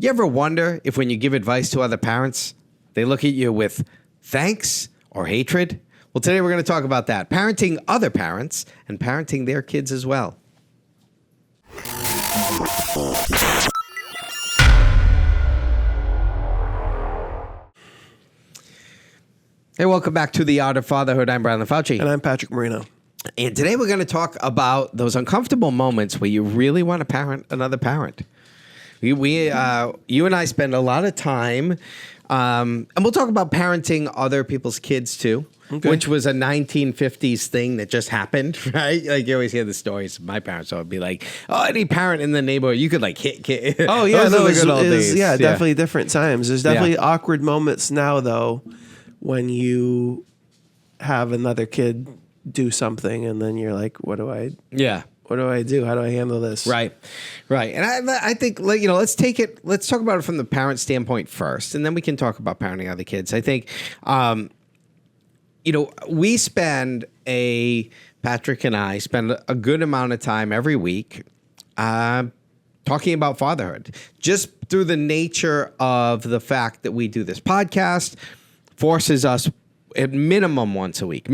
You ever wonder if when you give advice to other parents, they look at you with thanks or hatred? Well, today we're going to talk about that. Parenting other parents and parenting their kids as well. Hey, welcome back to The Art of Fatherhood. I'm Brian Fauci. And I'm Patrick Marino. And today we're going to talk about those uncomfortable moments where you really want to parent another parent. You and I spend a lot of time, and we'll talk about parenting other people's kids too, which was a 1950s thing that just happened, right? Like you always hear the stories. My parents would be like, "Oh, any parent in the neighborhood, you could like hit kids." Oh yeah, those are the good old days. Yeah, definitely different times. There's definitely awkward moments now though, when you have another kid do something and then you're like, what do I do? How do I handle this? Right. And I think, let's talk about it from the parent standpoint first, and then we can talk about parenting other kids. I think, Patrick and I spend a good amount of time every week talking about fatherhood, just through the nature of the fact that we do this podcast forces us at minimum once a week,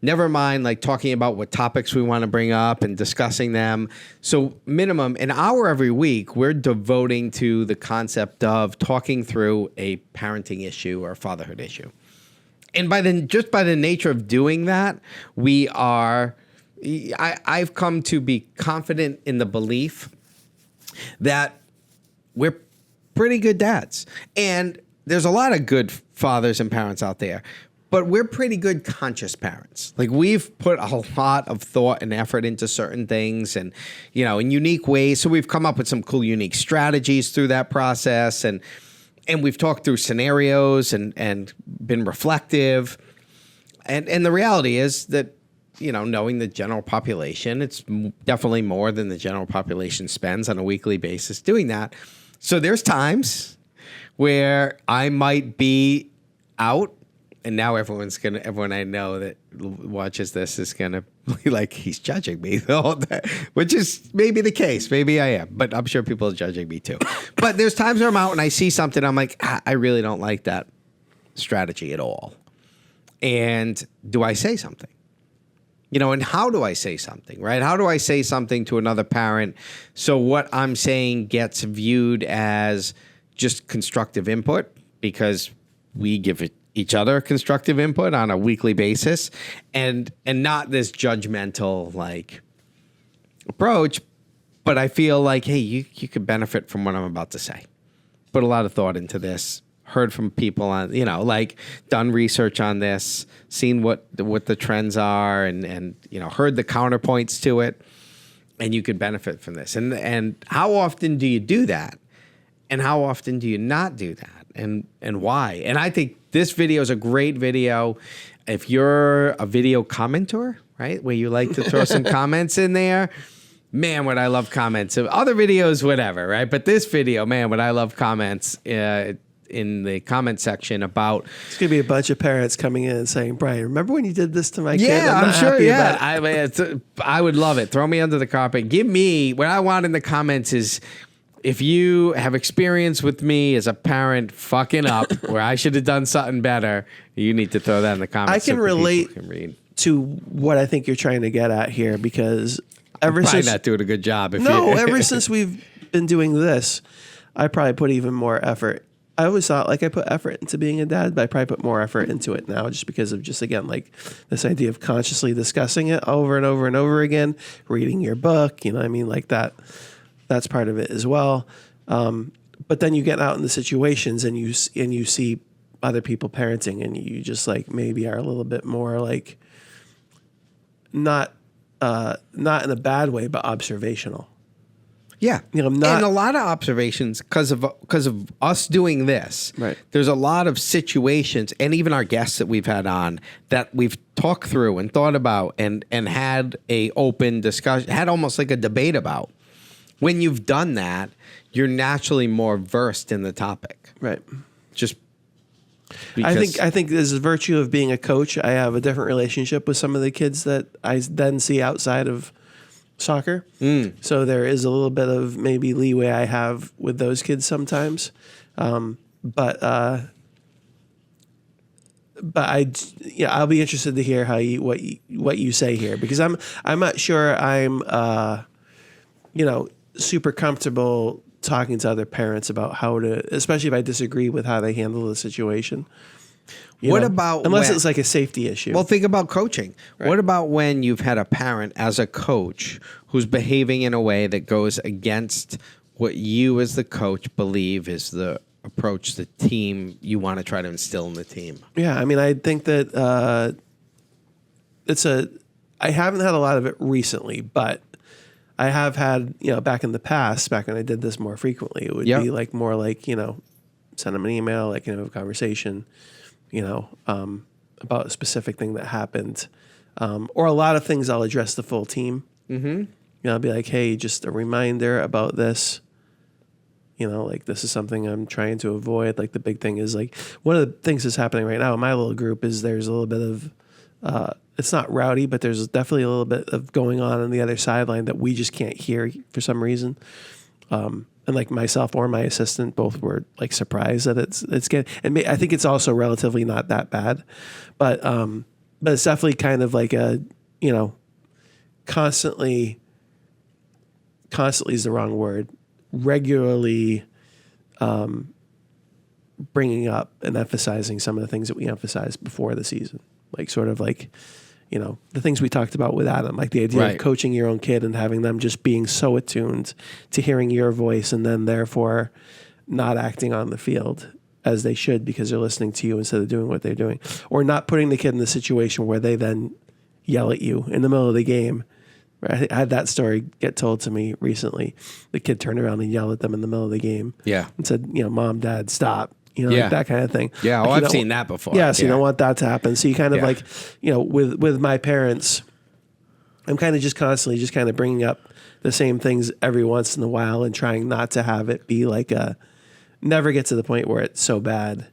never mind like talking about what topics we want to bring up and discussing them. So minimum an hour every week, we're devoting to the concept of talking through a parenting issue or a fatherhood issue. And by the nature of doing that, I've come to be confident in the belief that we're pretty good dads. And there's a lot of good fathers and parents out there, but we're pretty good conscious parents. Like we've put a lot of thought and effort into certain things and, in unique ways. So we've come up with some cool, unique strategies through that process. And we've talked through scenarios and been reflective. And the reality is that, knowing the general population, it's definitely more than the general population spends on a weekly basis doing that. So there's times where I might be out, and now everyone I know that watches this is gonna be like, he's judging me the whole time, which is maybe the case. Maybe I am, but I'm sure people are judging me too. But there's times where I'm out and I see something, I'm like, I really don't like that strategy at all. And do I say something? And how do I say something, right? How do I say something to another parent so what I'm saying gets viewed as just constructive input, because we give each other constructive input on a weekly basis, and not this judgmental like approach. But I feel like, hey, you could benefit from what I'm about to say. Put a lot of thought into this. Heard from people on, done research on this, seen what the trends are, and heard the counterpoints to it, and you could benefit from this. And how often do you do that? And how often do you not do that? And why? And I think this video is a great video. If you're a video commenter, right, where you like to throw some comments in there, man, would I love comments. Of other videos, whatever, right? But this video, man, would I love comments in the comment section about. It's gonna be a bunch of parents coming in and saying, "Brian, remember when you did this to my kid?" Yeah, I'm sure. Yeah, I would love it. Throw me under the carpet. Give me what I want in the comments is, if you have experience with me as a parent fucking up where I should have done something better, you need to throw that in the comments. I can relate to what I think you're trying to get at here, because I'm not doing a good job. Ever since we've been doing this, I probably put even more effort. I always thought like I put effort into being a dad, but I probably put more effort into it now just because of again, like this idea of consciously discussing it over and over and over again, reading your book, like that. That's part of it as well. But then you get out in the situations and you see other people parenting, and you just like maybe are a little bit more like not in a bad way, but observational. Yeah, and a lot of observations because of us doing this. Right. There's a lot of situations, and even our guests that we've had on, that we've talked through and thought about and had a open discussion, had almost like a debate about. When you've done that, you're naturally more versed in the topic. Right. Just because I think there's a virtue of being a coach. I have a different relationship with some of the kids that I then see outside of soccer. So there is a little bit of maybe leeway I have with those kids sometimes. But I'll be interested to hear what you say here, because I'm not sure I'm super comfortable talking to other parents about how to, especially if I disagree with how they handle the situation. What about unless when, it's like a safety issue? Well, think about coaching. Right. What about when you've had a parent as a coach who's behaving in a way that goes against what you as the coach believe is the approach the team you want to try to instill in the team? Yeah, I mean, I think that I haven't had a lot of it recently, but I have had, back in the past, back when I did this more frequently, it would be like more like, send them an email, like, have a conversation, about a specific thing that happened. Or a lot of things I'll address the full team. Mm-hmm. I'll be like, hey, just a reminder about this. Like, this is something I'm trying to avoid. Like, the big thing is, like, one of the things that's happening right now in my little group is there's a little bit of, it's not rowdy, but there's definitely a little bit of going on the other sideline that we just can't hear for some reason. And like myself or my assistant both were like surprised that it's getting, and I think it's also relatively not that bad, but it's definitely kind of like a, constantly is the wrong word, regularly bringing up and emphasizing some of the things that we emphasized before the season, like sort of like, the things we talked about with Adam, like the idea of coaching your own kid and having them just being so attuned to hearing your voice and then therefore not acting on the field as they should because they're listening to you instead of doing what they're doing, or not putting the kid in the situation where they then yell at you in the middle of the game. I had that story get told to me recently. The kid turned around and yelled at them in the middle of the game. Yeah. And said, Mom, Dad, stop. Like that kind of thing. Yeah, like, I've seen that before. Yeah, so you don't want that to happen. So you kind of like, with my parents, I'm kind of just constantly just kind of bringing up the same things every once in a while and trying not to have it be like never get to the point where it's so bad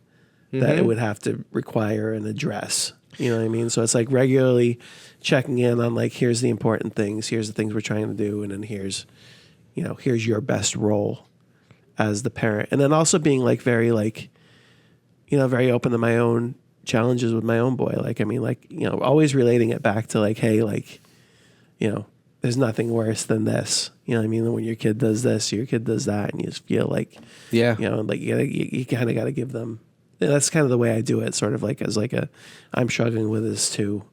that it would have to require an address. You know what I mean? So it's like regularly checking in on like, here's the important things, here's the things we're trying to do, and then here's your best role as the parent. And then also being like very like, very open to my own challenges with my own boy. Like, I mean, like, always relating it back to like, hey, like, there's nothing worse than this. You know what I mean? When your kid does this, or your kid does that, and you just feel like, like you kind of got to give them. And that's kind of the way I do it, sort of like as like I'm struggling with this too,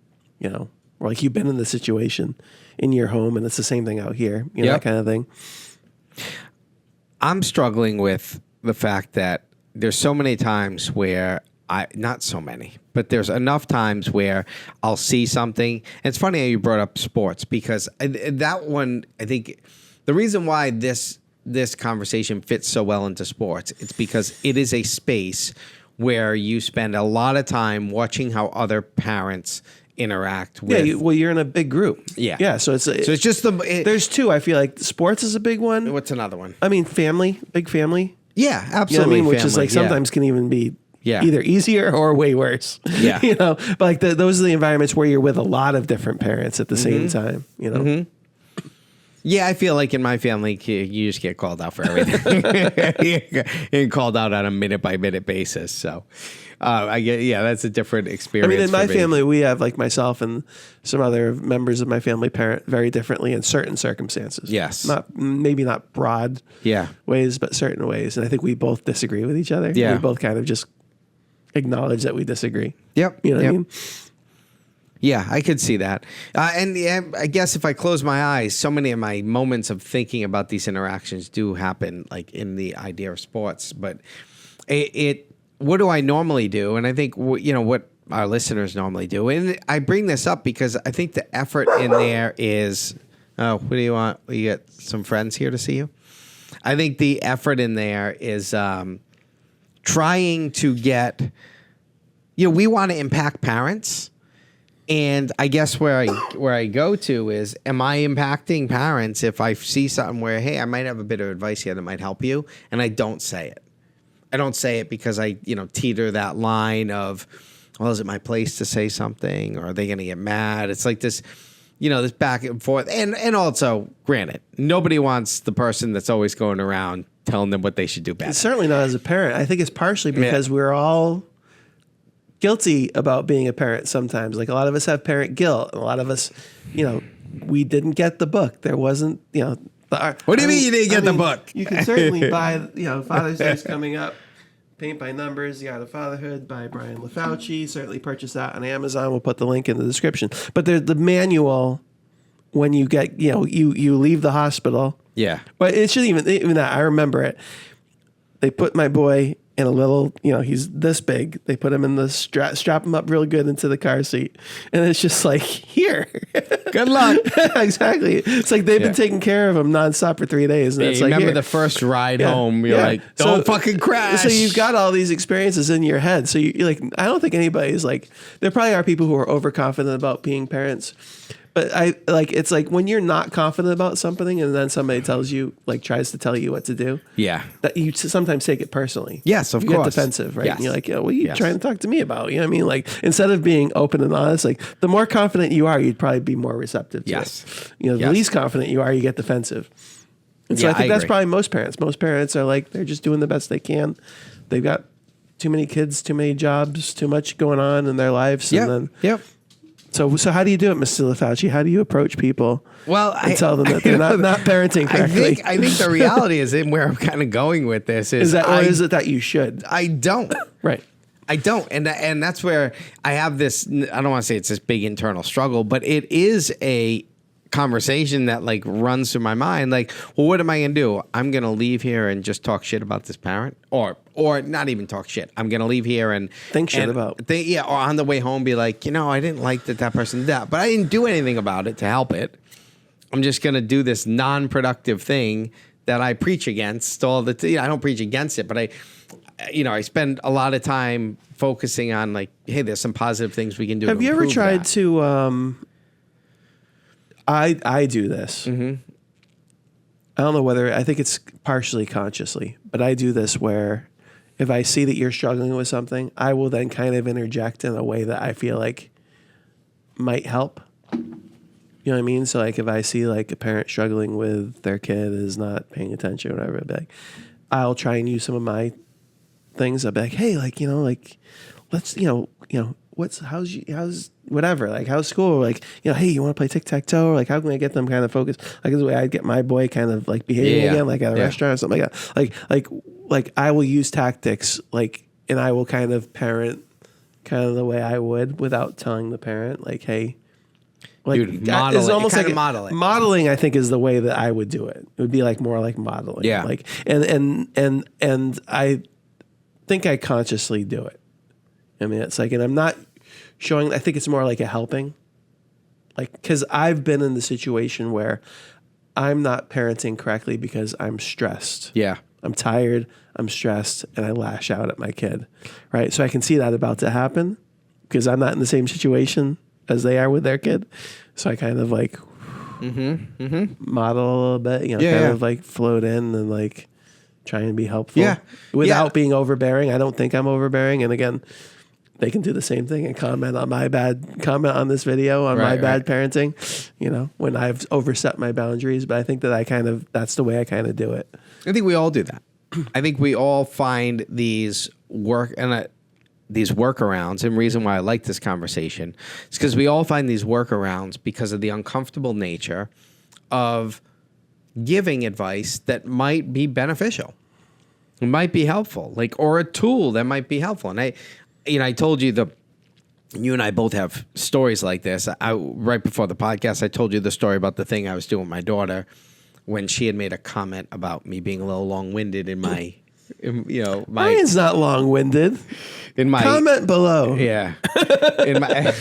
or like you've been in the situation in your home and it's the same thing out here, that kind of thing. I'm struggling with the fact that there's so many times where not so many, but there's enough times where I'll see something. And it's funny how you brought up sports, because that one, I think the reason why this conversation fits so well into sports, it's because it is a space where you spend a lot of time watching how other parents interact with. Yeah, you're in a big group. Yeah. So it's just there's two. I feel like sports is a big one. What's another one? I mean, big family. Yeah, absolutely. You know what I mean? Which is like sometimes can even be either easier or way worse. Yeah. But like those are the environments where you're with a lot of different parents at the same time. Yeah, I feel like in my family, you just get called out for everything. You get called out on a minute-by-minute basis. So, that's a different experience. I mean, in my family, we have like myself and some other members of my family parent very differently in certain circumstances. Yes. Maybe not broad ways, but certain ways. And I think we both disagree with each other. Yeah. We both kind of just acknowledge that we disagree. Yep. You know what I mean? Yeah, I could see that. And I guess if I close my eyes, so many of my moments of thinking about these interactions do happen like in the idea of sports. But what do I normally do? And I think, what our listeners normally do. And I bring this up because I think the effort in there is, what do you want? You got some friends here to see you? I think the effort in there is trying to get, we want to impact parents. And I guess where I go to is, am I impacting parents if I see something where, hey, I might have a bit of advice here that might help you, and I don't say it. I don't say it because I, teeter that line of, well, is it my place to say something, or are they going to get mad? It's like this this back and forth. And also, granted, nobody wants the person that's always going around telling them what they should do better. Certainly not as a parent. I think it's partially because we're all guilty about being a parent sometimes. Like a lot of us have parent guilt. And a lot of us, we didn't get the book. There wasn't, What do you mean you didn't get the book? You can certainly buy, Father's Day's coming up. Paint by Numbers, The Art of Fatherhood by Brian LaFauci. Certainly purchase that on Amazon. We'll put the link in the description. But there's the manual when you get, you leave the hospital. Yeah. But it shouldn't even that. I remember it. They put my boy in a little, he's this big. They put him in the strap him up real good into the car seat. And it's just like, here. Good luck. Exactly. It's like they've been taking care of him nonstop for 3 days. And it's you like, remember the first ride home, you're like, don't fucking crash. So you've got all these experiences in your head. So you're like, I don't think anybody's like, there probably are people who are overconfident about being parents. But it's like when you're not confident about something and then somebody tells you, tries to tell you what to do. Yeah. That you sometimes take it personally. Yes, of you course. Get defensive, right? Yes. And you're like, what are you trying to talk to me about? You know what I mean? Like, instead of being open and honest, the more confident you are, you'd probably be more receptive to it. The least confident you are, you get defensive. And so I think that's probably most parents. Most parents are like, they're just doing the best they can. They've got too many kids, too many jobs, too much going on in their lives. Yeah. And then, So how do you do it, Mr. LaFauci? How do you approach people? And tell them that they're not parenting correctly. I think the reality is in where I'm kind of going with this is is it that you should? I don't. Right. I don't. And that's where I have this, I don't want to say it's this big internal struggle, but it is a conversation that runs through my mind. Well, what am I going to do? I'm going to leave here and just talk shit about this parent or not even talk shit. I'm going to leave here and think shit about. Or on the way home be like, I didn't like that person did that, but I didn't do anything about it to help it. I'm just going to do this non-productive thing that I preach against all the time. I don't preach against it, but I spend a lot of time focusing on hey, there's some positive things we can do. Have you ever tried to, I do this. Mm-hmm. I don't know whether, I think it's partially consciously, but I do this where if I see that you're struggling with something, I will then kind of interject in a way that I feel like might help. You know what I mean? So if I see a parent struggling with their kid is not paying attention or whatever, I'll be like, I'll try and use some of my things. I'll be like, hey, let's, how's whatever, how's school? Hey, you want to play tic-tac-toe? Or how can I get them kind of focused? This way I'd get my boy kind of behaving again, at a restaurant or something like that. I will use tactics, and I will kind of parent kind of the way I would without telling the parent, hey, Dude, model it's it. almost model it. Modeling, I think, is the way that I would do it. It would be more like modeling. Yeah. And I think I consciously do it. I mean, it's and I'm not showing, I think it's more like a helping. Because I've been in the situation where I'm not parenting correctly because I'm stressed. Yeah. I'm tired, I'm stressed, and I lash out at my kid. Right? So I can see that about to happen because I'm not in the same situation as they are with their kid. So I kind of model a little bit, kind of float in and try and be helpful without being overbearing. I don't think I'm overbearing. And again, they can do the same thing and comment on this video on my bad parenting, when I've overstepped my boundaries. But I think that that's the way I kind of do it. I think we all do that. I think we all find these workarounds, and reason why I like this conversation is because we all find these workarounds because of the uncomfortable nature of giving advice that might be beneficial, it might be helpful, or a tool that might be helpful. And I told you you and I both have stories like this. Right before the podcast, I told you the story about the thing I was doing with my daughter when she had made a comment about me being a little long-winded in my. Mine's not long-winded. In my comment below. Yeah. In my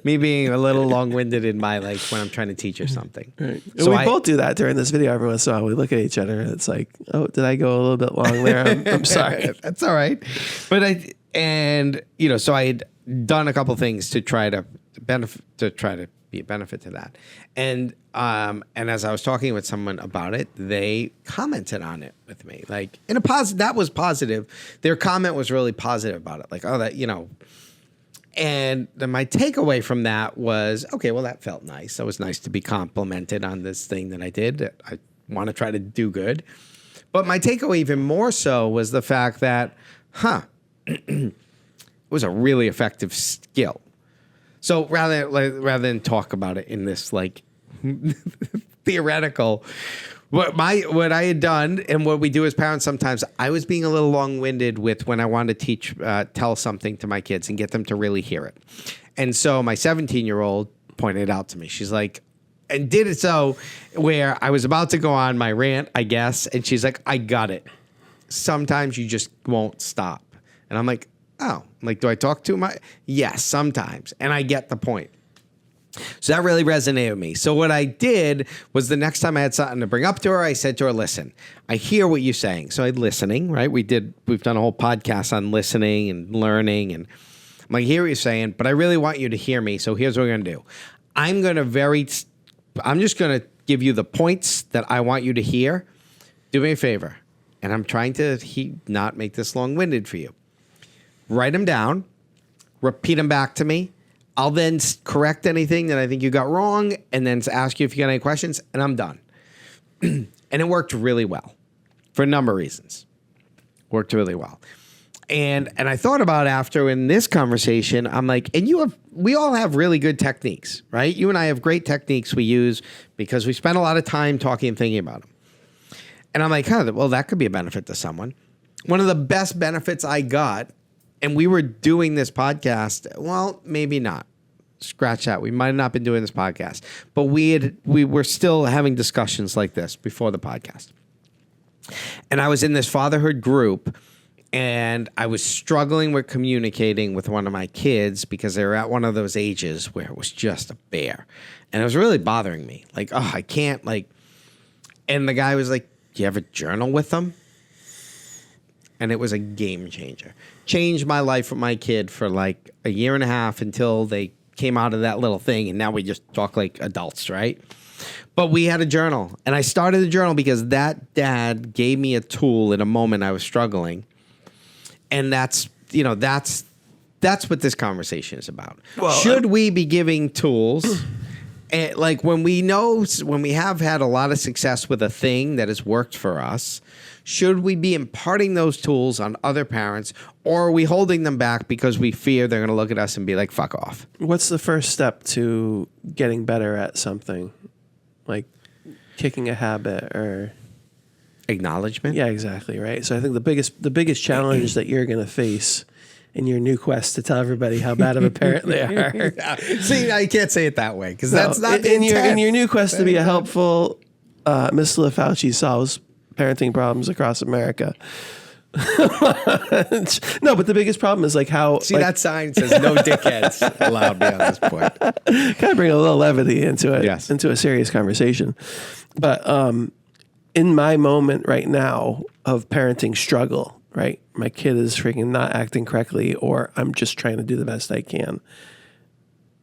me being a little long-winded in my when I'm trying to teach her something. Right. So we both do that during this video every once in a while. We look at each other and it's oh, did I go a little bit long there? I'm sorry. That's all right. But so I had done a couple things to try to be a benefit to that. And as I was talking with someone about it, they commented on it with me. That was positive. Their comment was really positive about it. And then my takeaway from that was, okay, well, that felt nice. That was nice to be complimented on this thing that I did. I want to try to do good. But my takeaway even more so was the fact that, it was a really effective skill. So rather than talk about it in this like theoretical, what I had done and what we do as parents sometimes, I was being a little long-winded with when I wanted to tell something to my kids and get them to really hear it. And so my 17-year-old pointed out to me, she's like, and did it so where I was about to go on my rant, I guess, and she's like, I got it. Sometimes you just won't stop. And I'm like, oh, like, do I talk too much? Yes, sometimes. And I get the point. So that really resonated with me. So what I did was the next time I had something to bring up to her, I said to her, listen, I hear what you're saying. So I'm listening, right? We've done a whole podcast on listening and learning. And I'm like, I hear what you're saying, but I really want you to hear me. So here's what we're going to do. I'm just going to give you the points that I want you to hear. Do me a favor. And I'm trying to not make this long-winded for you. Write them down. Repeat them back to me. I'll then correct anything that I think you got wrong and then ask you if you got any questions, and I'm done. And it worked really well for a number of reasons. Worked really well. And I thought about after in this conversation, I'm like, we all have really good techniques, right? You and I have great techniques we use because we spend a lot of time talking and thinking about them. And I'm like, well, that could be a benefit to someone. One of the best benefits I got, and we were doing this podcast, well, maybe not. Scratch that. We might have not been doing this podcast, but we were still having discussions like this before the podcast. And I was in this fatherhood group, and I was struggling with communicating with one of my kids because they were at one of those ages where it was just a bear. And it was really bothering me. Like, oh, I can't, like, and the guy was like, do you have a journal with them? And it was a game changer. Changed my life with my kid for like a year and a half until they came out of that little thing. And now we just talk like adults, right? But we had a journal. And I started the journal because that dad gave me a tool in a moment I was struggling. And that's what this conversation is about. Well, should we be giving tools? And like when we have had a lot of success with a thing that has worked for us, should we be imparting those tools on other parents, or are we holding them back because we fear they're going to look at us and be like, fuck off? What's the first step to getting better at something? Like kicking a habit or acknowledgement? Yeah, exactly, right? So I think the biggest challenge that you're going to face in your new quest to tell everybody how bad of a parent they are. See, I can't say it that way because that's not the intent. In your new quest to be a helpful Ms. LaFauci solves parenting problems across America. No, but the biggest problem is like how... See, that sign says no dickheads allowed beyond this point. Kind of bring a little levity into it, yes. Into a serious conversation. But in my moment right now of parenting struggle, right? My kid is freaking not acting correctly, or I'm just trying to do the best I can.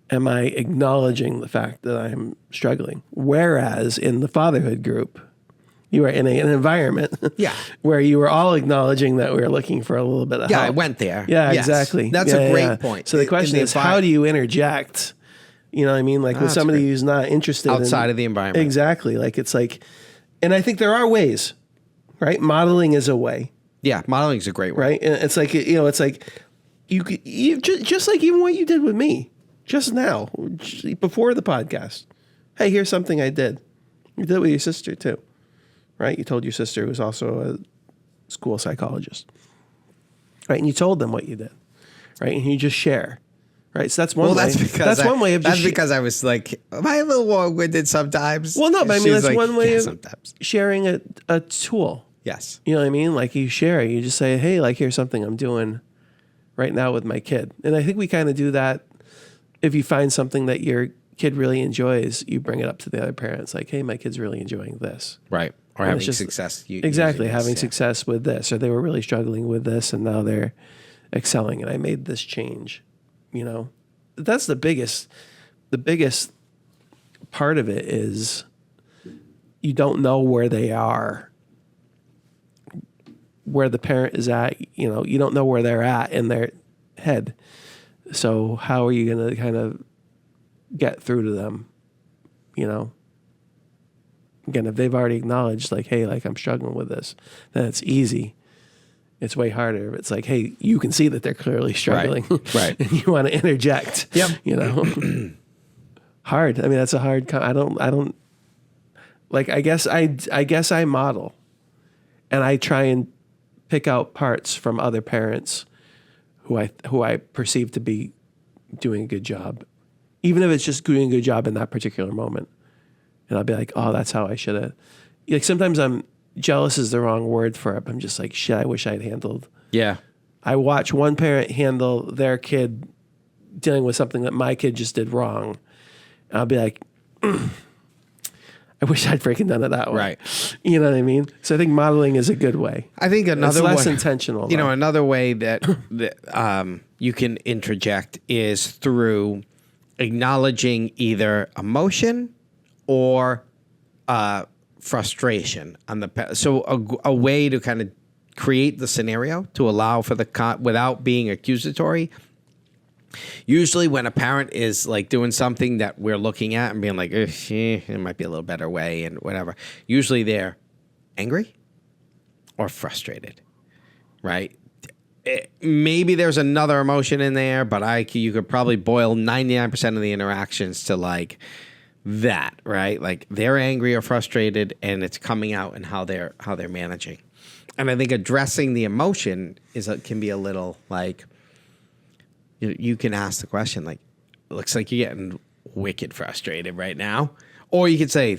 Am I acknowledging the fact that I'm struggling? Whereas in the fatherhood group, you are in an environment where you were all acknowledging that we were looking for a little bit of help. Yeah, I went there. Yeah, yes. exactly. That's a great point. So the question is, how do you interject? You know what I mean? Like with somebody who's not interested outside of the environment. Exactly. Like it's like, and I think there are ways, right? Modeling is a way. Yeah, modeling is a great way. Right? And it's like, it's like you just like even what you did with me just now, before the podcast. Hey, here's something I did. You did it with your sister too. Right? You told your sister who was also a school psychologist. Right? And you told them what you did. Right? And you just share. Right? So that's one way. That's one way of just... That's because I was like, am I a little long-winded sometimes? Well, no, but I mean, that's like, one way of sometimes. Sharing a tool. Yes. You know what I mean? Like you share it. You just say, hey, like here's something I'm doing right now with my kid. And I think we kind of do that. If you find something that your kid really enjoys, you bring it up to the other parents. Like, hey, my kid's really enjoying this. Right. Or having success. Exactly. Having success with this. Or they were really struggling with this and now they're excelling. And I made this change. You know, that's the biggest part of it is you don't know where they are, where the parent is at. You know, you don't know where they're at in their head. So how are you going to kind of get through to them? You know, again, if they've already acknowledged like, hey, like I'm struggling with this, then it's easy. It's way harder. It's like, hey, you can see that they're clearly struggling, Right. and you want to interject. Yep. You know, hard. I mean, that's a hard. I don't like. I guess I model, and I try and pick out parts from other parents who I perceive to be doing a good job, even if it's just doing a good job in that particular moment. And I'll be like, oh, that's how I should have. Like sometimes jealous is the wrong word for it. I'm just like, shit, I wish I'd handled. Yeah. I watch one parent handle their kid dealing with something that my kid just did wrong. And I'll be like, I wish I'd freaking done it that way. Right. You know what I mean? So I think modeling is a good way. I think another it's less way, intentional. You though. know, another way that you can interject is through acknowledging either emotion or frustration on so a way to kind of create the scenario to allow for without being accusatory. Usually when a parent is like doing something that we're looking at and being like, it might be a little better way and whatever, usually they're angry or frustrated, right? Maybe there's another emotion in there, but you could probably boil 99% of the interactions to like that, right? Like they're angry or frustrated and it's coming out in how they're managing. And I think addressing the emotion can be a little like, you can ask the question like, it looks like you're getting wicked frustrated right now. Or you could say,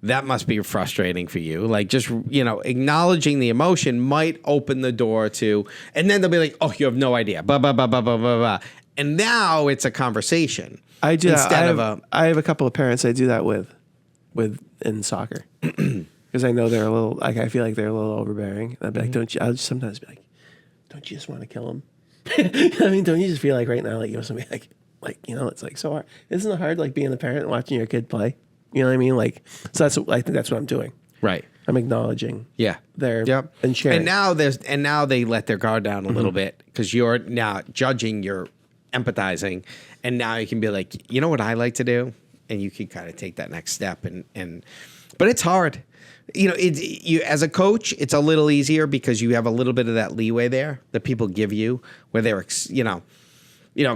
that must be frustrating for you. Like just, acknowledging the emotion might open the door to, and then they'll be like, oh, you have no idea. Blah, blah, blah, blah, blah, blah, blah. And now it's a conversation. I do. I have a couple of parents I do that with in soccer. Because I know they're a little, like, I feel like they're a little overbearing. I'd be like, I'll just sometimes be like, don't you just want to kill him? I mean, don't you just feel like right now, like, you know, somebody it's like so hard. Isn't it hard, like, being a parent and watching your kid play? You know what I mean? Like, so I think that's what I'm doing. Right. I'm acknowledging. Yeah. And sharing. And now they let their guard down a little bit because you're now judging, you're empathizing, and now you can be like, you know what I like to do? And you can kind of take that next step but it's hard. You know, you as a coach, it's a little easier because you have a little bit of that leeway there that people give you, where they're,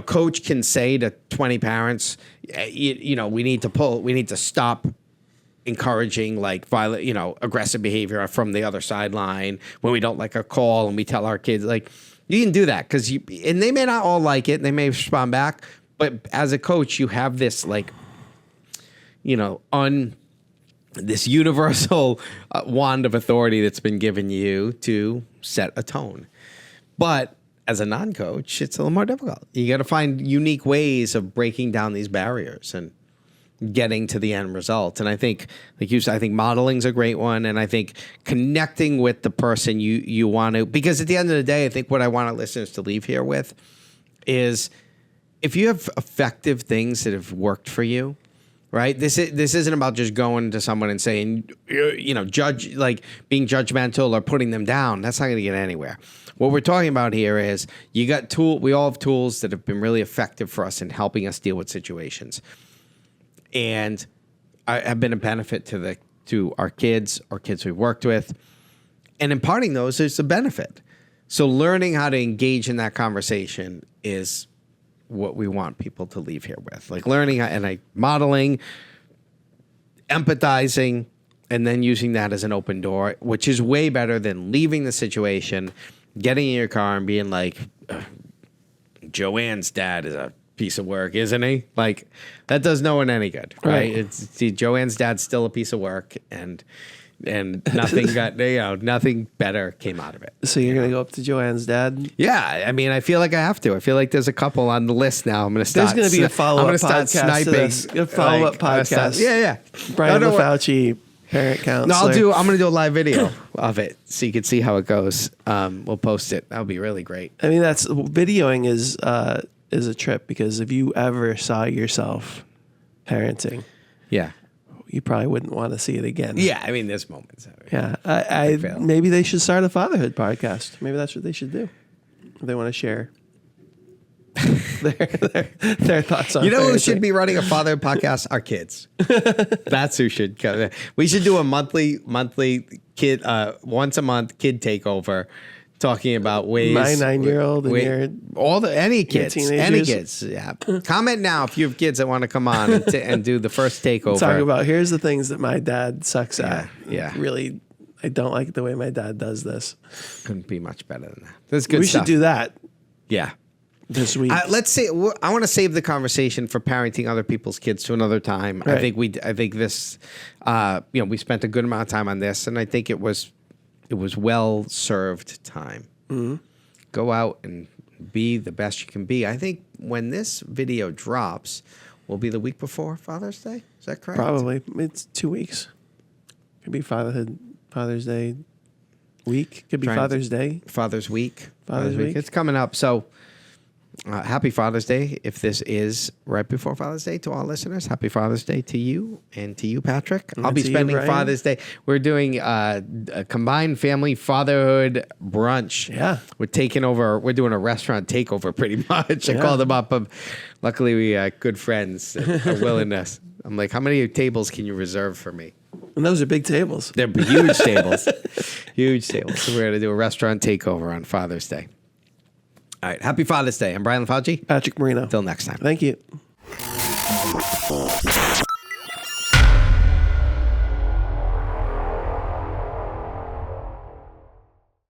coach can say to 20 parents, we need to stop encouraging like violent, aggressive behavior from the other sideline when we don't like a call, and we tell our kids like, you can do that because and they may not all like it, and they may respond back, but as a coach, you have this like, this universal wand of authority that's been given you to set a tone. But as a non-coach, it's a little more difficult. You got to find unique ways of breaking down these barriers and getting to the end result. And I think, like you said, I think modeling's a great one. And I think connecting with the person you want to, because at the end of the day, I think what I want our listeners to leave here with is if you have effective things that have worked for you, right? This isn't about just going to someone and saying, judge, like being judgmental or putting them down. That's not going to get anywhere. What we're talking about here is we all have tools that have been really effective for us in helping us deal with situations, and have been a benefit to our kids or kids we've worked with, and imparting those is a benefit. So learning how to engage in that conversation is what we want people to leave here with, like learning modeling, empathizing, and then using that as an open door, which is way better than leaving the situation, getting in your car and being like, Joanne's dad is a piece of work, isn't he? Like that does no one any good, right? Joanne's dad's still a piece of work, and nothing better came out of it. So you're going to go up to Joanne's dad? Yeah. I mean, I feel like I have to. I feel like there's a couple on the list now. I'm going to start. There's going to be a follow-up podcast sniping. to this. A follow-up podcast. Yeah. Brian Fauci, parent counselor. No, I'm going to do a live video of it so you can see how it goes. We'll post it. That would be really great. I mean, videoing is a trip, because if you ever saw yourself parenting, yeah, you probably wouldn't want to see it again. Yeah, I mean, there's moments. Yeah, maybe they should start a fatherhood podcast. Maybe that's what they should do. If they want to share. their thoughts on You know who parenting. should be running a father podcast? Our kids. That's who should come. We should do a monthly kid, once a month kid takeover, talking about ways. My 9-year-old and your any kids, teenagers. Yeah. Comment now if you have kids that want to come on and do the first takeover. Talk about here's the things that my dad sucks at. Yeah. Really, I don't like the way my dad does this. Couldn't be much better than that. That's good We stuff. should do that Yeah. this week. Let's say I want to save the conversation for parenting other people's kids to another time. Right. I think this, we spent a good amount of time on this, and I think it was well served time. Mm-hmm. Go out and be the best you can be. I think when this video drops, will be the week before Father's Day. Is that correct? Probably. It's 2 weeks. Could be Father's Day week. Could be Father's Day. Father's Week. Father's Week. It's coming up. So happy Father's Day. If this is right before Father's Day to all listeners, happy Father's Day to you and to you, Patrick. I'll be to you, spending Brian. Father's Day. We're doing a combined family fatherhood brunch. Yeah. We're taking over. We're doing a restaurant takeover pretty much. I Yeah. called them up. Luckily, we got good friends and a willingness. I'm like, how many tables can you reserve for me? And those are big tables. They're huge tables. Huge tables. So we're going to do a restaurant takeover on Father's Day. All right. Happy Father's Day. I'm Brian LaFauci. Patrick Marino. Till next time. Thank you.